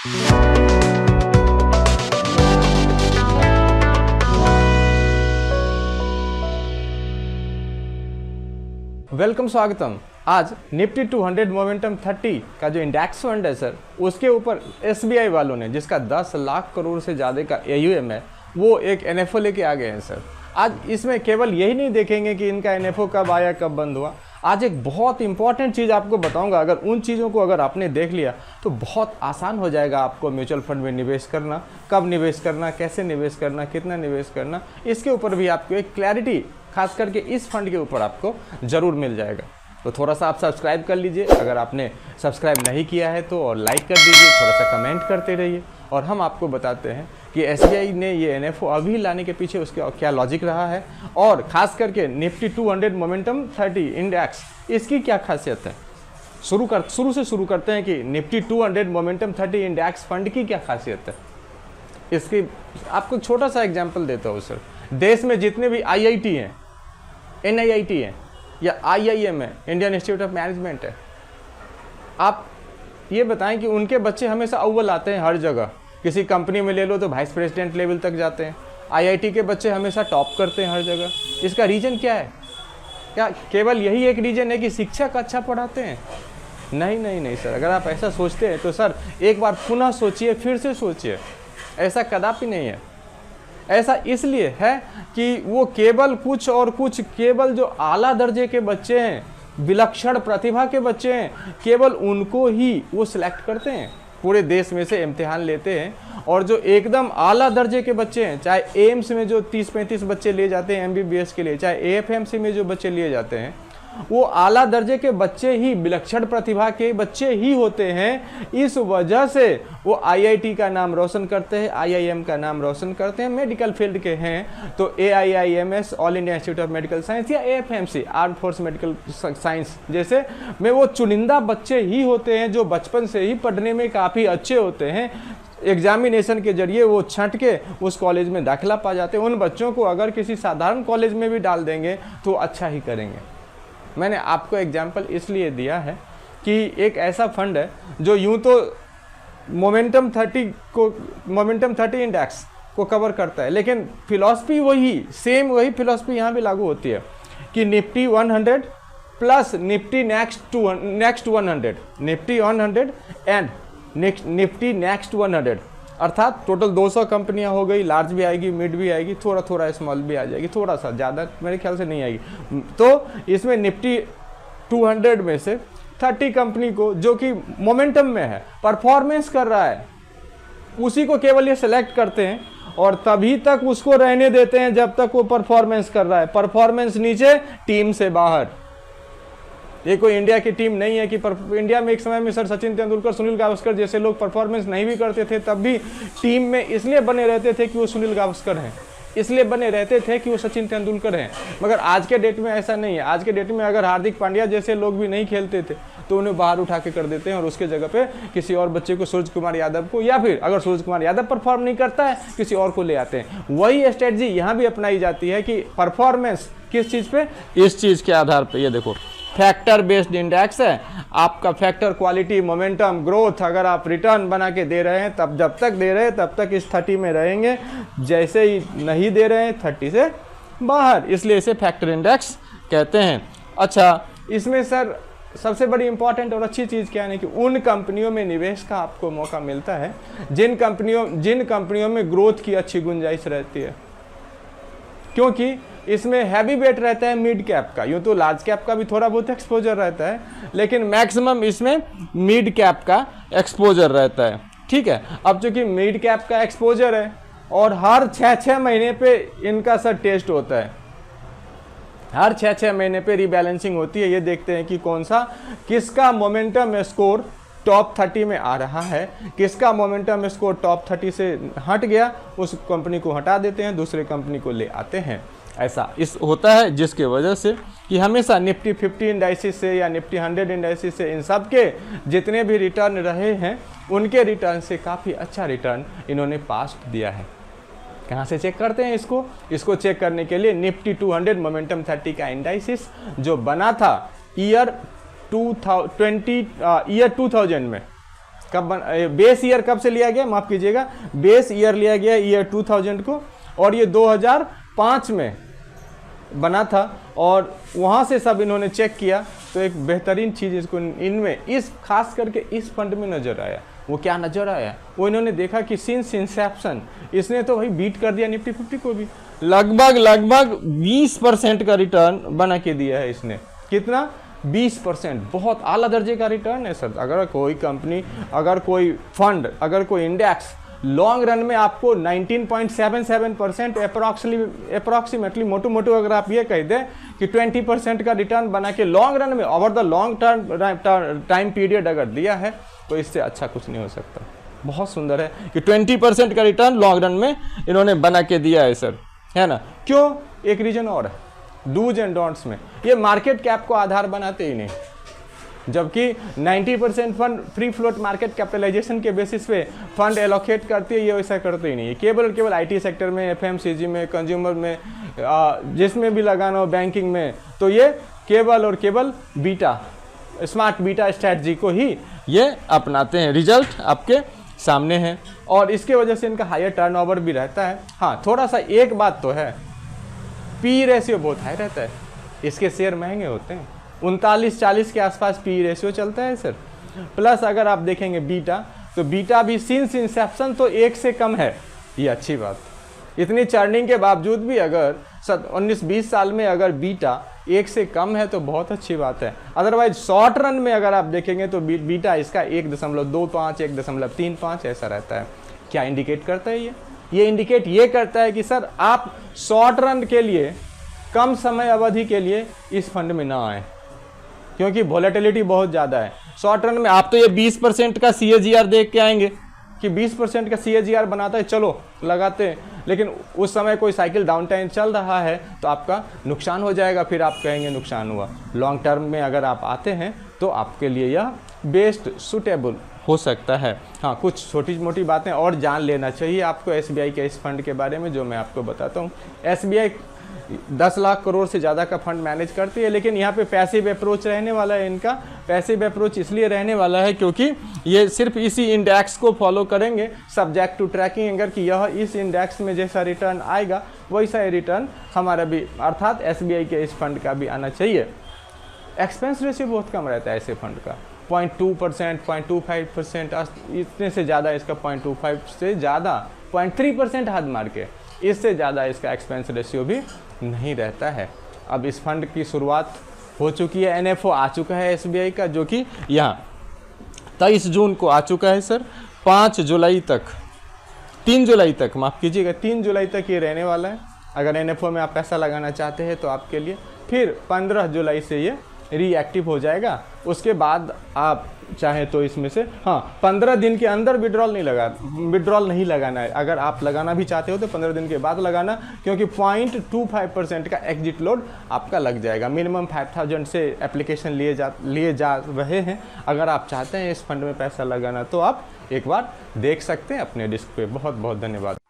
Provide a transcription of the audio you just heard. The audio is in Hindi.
वेलकम, स्वागतम। आज निफ्टी 200 मोमेंटम 30 का जो इंडेक्स फंड है सर, उसके ऊपर एसबीआई वालों ने, जिसका 10 लाख करोड़ से ज़्यादा का एयूएम है, वो एक एनएफओ लेके आ गए हैं सर। आज इसमें केवल यही नहीं देखेंगे कि इनका एनएफओ कब आया, कब बंद हुआ। आज एक बहुत इंपॉर्टेंट चीज़ आपको बताऊंगा। अगर उन चीज़ों को अगर आपने देख लिया तो बहुत आसान हो जाएगा आपको म्यूचुअल फंड में निवेश करना, कब निवेश करना, कैसे निवेश करना, कितना निवेश करना, इसके ऊपर भी आपको एक क्लैरिटी, खास करके इस फंड के ऊपर आपको ज़रूर मिल जाएगा। तो थोड़ा सा आप सब्सक्राइब कर लीजिए, अगर आपने सब्सक्राइब नहीं किया है तो, और लाइक कर दीजिए, थोड़ा सा कमेंट करते रहिए। और हम आपको बताते हैं कि एसबीआई ने ये एनएफओ अभी लाने के पीछे उसका क्या लॉजिक रहा है, और ख़ास करके निफ्टी 200 मोमेंटम 30 इंडेक्स, इसकी क्या खासियत है। शुरू से शुरू करते हैं कि निफ्टी 200 मोमेंटम 30 इंडेक्स फंड की क्या खासियत है। इसकी आपको छोटा सा एग्जाम्पल देता हूँ सर। देश में जितने भी आईआईटी हैं, एनआईआईटी हैं, या आईआईएम है, इंडियन इंस्टीट्यूट ऑफ मैनेजमेंट है, आप ये बताएं कि उनके बच्चे हमेशा अव्वल आते हैं हर जगह। किसी कंपनी में ले लो तो वाइस प्रेसिडेंट लेवल तक जाते हैं। आईआईटी के बच्चे हमेशा टॉप करते हैं हर जगह। इसका रीज़न क्या है? क्या केवल यही एक रीज़न है कि शिक्षक अच्छा पढ़ाते हैं? नहीं नहीं नहीं सर, अगर आप ऐसा सोचते हैं तो सर एक बार पुनः सोचिए, फिर से सोचिए। ऐसा कदापि नहीं है। ऐसा इसलिए है कि वो केवल जो आला दर्जे के बच्चे हैं, विलक्षण प्रतिभा के बच्चे हैं, केवल उनको ही वो सिलेक्ट करते हैं। पूरे देश में से इम्तिहान लेते हैं, और जो एकदम आला दर्जे के बच्चे हैं, चाहे एम्स में जो 30-35 बच्चे लिए जाते हैं एमबीबीएस के लिए, चाहे एएफएमसी में जो बच्चे लिए जाते हैं, वो आला दर्जे के बच्चे ही, विलक्षण प्रतिभा के बच्चे ही होते हैं। इस वजह से वो आईआईटी का नाम रोशन करते हैं, आईआईएम का नाम रोशन करते हैं। मेडिकल फील्ड के हैं तो AIIMS, all India institute of medical science, या AFMC, arm force medical science जैसे में वो चुनिंदा बच्चे ही होते हैं जो बचपन से ही पढ़ने में काफ़ी अच्छे होते हैं। एग्जामिनेशन के जरिए वो छंट के उस कॉलेज में दाखिला पा जाते हैं। उन बच्चों को अगर किसी साधारण कॉलेज में भी डाल देंगे तो अच्छा ही करेंगे। मैंने आपको एग्जाम्पल इसलिए दिया है कि एक ऐसा फंड है जो यूं तो मोमेंटम 30 इंडेक्स को कवर करता है, लेकिन फिलॉसफी वही फिलॉसफी यहाँ भी लागू होती है कि Nifty 100 plus Nifty next 100, Nifty 100 and Nifty next 100, अर्थात टोटल 200 कंपनियां हो गई। लार्ज भी आएगी, मिड भी आएगी, थोड़ा स्मॉल भी आ जाएगी, थोड़ा सा, ज़्यादा मेरे ख्याल से नहीं आएगी। तो इसमें निफ्टी 200 में से 30 कंपनी को, जो कि मोमेंटम में है, परफॉर्मेंस कर रहा है, उसी को केवल ये सेलेक्ट करते हैं और तभी तक उसको रहने देते हैं जब तक वो परफॉर्मेंस कर रहा है। परफॉर्मेंस नीचे, टीम से बाहर। ये कोई इंडिया की टीम नहीं है कि इंडिया में एक समय में सर सचिन तेंदुलकर, सुनील गावस्कर जैसे लोग परफॉर्मेंस नहीं भी करते थे, तब भी टीम में इसलिए बने रहते थे कि वो सुनील गावस्कर हैं, इसलिए बने रहते थे कि वो सचिन तेंदुलकर हैं। मगर आज के डेट में ऐसा नहीं है। आज के डेट में अगर हार्दिक पांड्या जैसे लोग भी नहीं खेलते थे तो उन्हें बाहर उठा के कर देते हैं, और उसके जगह पे किसी और बच्चे को, सूरज कुमार यादव को, या फिर अगर सूरज कुमार यादव परफॉर्म नहीं करता है किसी और को ले आते हैं। वही स्ट्रेटजी यहाँ भी अपनाई जाती है कि परफॉर्मेंस किस चीज़ पे, इस चीज़ के आधार पर। ये देखो, फैक्टर बेस्ड इंडेक्स है आपका। फैक्टर, क्वालिटी, मोमेंटम, ग्रोथ, अगर आप रिटर्न बना के दे रहे हैं तब, जब तक दे रहे हैं तब तक इस 30 में रहेंगे। जैसे ही नहीं दे रहे हैं 30 से बाहर, इसलिए इसे फैक्टर इंडेक्स कहते हैं। अच्छा, इसमें सर सबसे बड़ी इंपॉर्टेंट और अच्छी चीज़ क्या है कि उन कंपनियों में निवेश का आपको मौका मिलता है जिन कंपनियों में ग्रोथ की अच्छी गुंजाइश रहती है, क्योंकि इसमें हैवी वेट रहता है मिड कैप का। यूँ तो लार्ज कैप का भी थोड़ा बहुत एक्सपोजर रहता है, लेकिन मैक्सिमम इसमें मिड कैप का एक्सपोजर रहता है। ठीक है, अब चूंकि मिड कैप का एक्सपोजर है और हर 6-6 महीने पे इनका सर टेस्ट होता है, हर 6-6 महीने पे रीबैलेंसिंग होती है। ये देखते हैं कि किसका मोमेंटम स्कोर टॉप 30 में आ रहा है, किसका मोमेंटम स्कोर टॉप 30 से हट गया, उस कंपनी को हटा देते हैं, दूसरे कंपनी को ले आते हैं। ऐसा इस होता है, जिसके वजह से कि हमेशा निफ्टी 50 इंडाइसिस से या निफ्टी 100 इंडाइसिस से इन सब के जितने भी रिटर्न रहे हैं, उनके रिटर्न से काफ़ी अच्छा रिटर्न इन्होंने पास्ट दिया है। कहाँ से चेक करते हैं इसको चेक करने के लिए निफ्टी 200 मोमेंटम 30 का इंडाइसिस जो बना था ईयर 2000 में, कब बेस ईयर कब से लिया गया, माफ़ कीजिएगा, बेस ईयर लिया गया ईयर 2000 को, और ये 2005 में बना था, और वहाँ से सब इन्होंने चेक किया तो एक बेहतरीन चीज़ इसको इनमें इस खास करके इस फंड में नज़र आया। वो क्या नज़र आया, वो इन्होंने देखा कि सिंस इंसेप्शन इसने तो भाई बीट कर दिया निफ्टी 50 को भी, लगभग 20% का रिटर्न बना के दिया है इसने। कितना, 20%, बहुत आला दर्जे का रिटर्न है सर। अगर कोई कंपनी, अगर कोई फंड, अगर कोई इंडेक्स लॉन्ग रन में आपको 19.77% अप्रॉक्सीमेटली मोटू अगर आप ये कह दें कि 20% का रिटर्न बना के लॉन्ग रन में over the long time period अगर दिया है, तो इससे अच्छा कुछ नहीं हो सकता। बहुत सुंदर है कि 20% का रिटर्न लॉन्ग रन में इन्होंने बना के दिया है सर, है ना। क्यों, एक रीजन और है, डूज एंड डोंट्स में ये मार्केट कैप को आधार बनाते ही नहीं, जबकि 90% fund free float market capitalization के बेसिस पे फंड एलोकेट करती है, ये वैसा करते ही नहीं है। केवल आईटी सेक्टर में, एफएमसीजी में, कंज्यूमर में, जिसमें भी लगाना हो, बैंकिंग में, तो ये केवल बीटा, स्मार्ट बीटा स्ट्रैटेजी को ही ये अपनाते हैं। रिजल्ट आपके सामने है, और इसके वजह से इनका हायर टर्नओवर भी रहता है। हाँ, थोड़ा सा एक बात तो है, पी रेशियो बहुत हाई रहता है, इसके शेयर महंगे होते हैं, 39-40 के आसपास पी रेशियो चलता है सर। प्लस अगर आप देखेंगे बीटा, तो बीटा भी सिंस इंसेप्शन तो 1 से कम है, ये अच्छी बात। इतनी चर्निंग के बावजूद भी अगर 19-20 साल में अगर बीटा 1 से कम है तो बहुत अच्छी बात है। अदरवाइज शॉर्ट रन में अगर आप देखेंगे तो बीटा इसका 1.25, 1.35 ऐसा रहता है। क्या इंडिकेट करता है ये इंडिकेट ये करता है कि सर आप शॉर्ट रन के लिए, कम समय अवधि के लिए इस फंड में ना आए, क्योंकि वोलेटिलिटी बहुत ज़्यादा है। शॉर्ट रन में आप तो ये 20% का CAGR देख के आएंगे कि 20% का CAGR बनाता है, चलो लगाते हैं, लेकिन उस समय कोई साइकिल डाउन टाइम चल रहा है तो आपका नुकसान हो जाएगा, फिर आप कहेंगे नुकसान हुआ। लॉन्ग टर्म में अगर आप आते हैं तो आपके लिए यह बेस्ट सूटेबल हो सकता है। हाँ, कुछ छोटी मोटी बातें और जान लेना चाहिए आपको SBI के इस फंड के बारे में, जो मैं आपको बताता हूँ। SBI 10 लाख करोड़ से ज़्यादा का फंड मैनेज करती है, लेकिन यहाँ पे पैसिव अप्रोच रहने वाला है इनका। पैसिव अप्रोच इसलिए रहने वाला है क्योंकि ये सिर्फ इसी इंडेक्स को फॉलो करेंगे, सब्जेक्ट टू ट्रैकिंग, अगर कि यह इस इंडेक्स में जैसा रिटर्न आएगा वैसा ही रिटर्न हमारा भी, अर्थात SBI के इस फंड का भी आना चाहिए। एक्सपेंस रेशियो बहुत कम रहता है ऐसे फंड का, 0.2%, 0.25%, इतने से ज़्यादा इसका 0.25 से ज़्यादा 0.3% हाथ मार के, इससे ज़्यादा इसका एक्सपेंस रेशियो भी नहीं रहता है। अब इस फंड की शुरुआत हो चुकी है, NFO आ चुका है SBI का, जो कि यहाँ 23 जून को आ चुका है सर। 3 जुलाई तक माफ़ कीजिएगा, 3 जुलाई तक ये रहने वाला है। अगर NFO में आप पैसा लगाना चाहते हैं तो आपके लिए, फिर 15 जुलाई से ये रीएक्टिव हो जाएगा। उसके बाद आप चाहे तो इसमें से 15 दिन के अंदर विड्रॉल नहीं लगाना है। अगर आप लगाना भी चाहते हो तो 15 दिन के बाद लगाना, क्योंकि 0.25% का एग्जिट लोड आपका लग जाएगा। मिनिमम 5000 से एप्लीकेशन लिए जा रहे हैं। अगर आप चाहते हैं इस फंड में पैसा लगाना तो आप एक बार देख सकते हैं अपने डिस्क पे। बहुत बहुत धन्यवाद।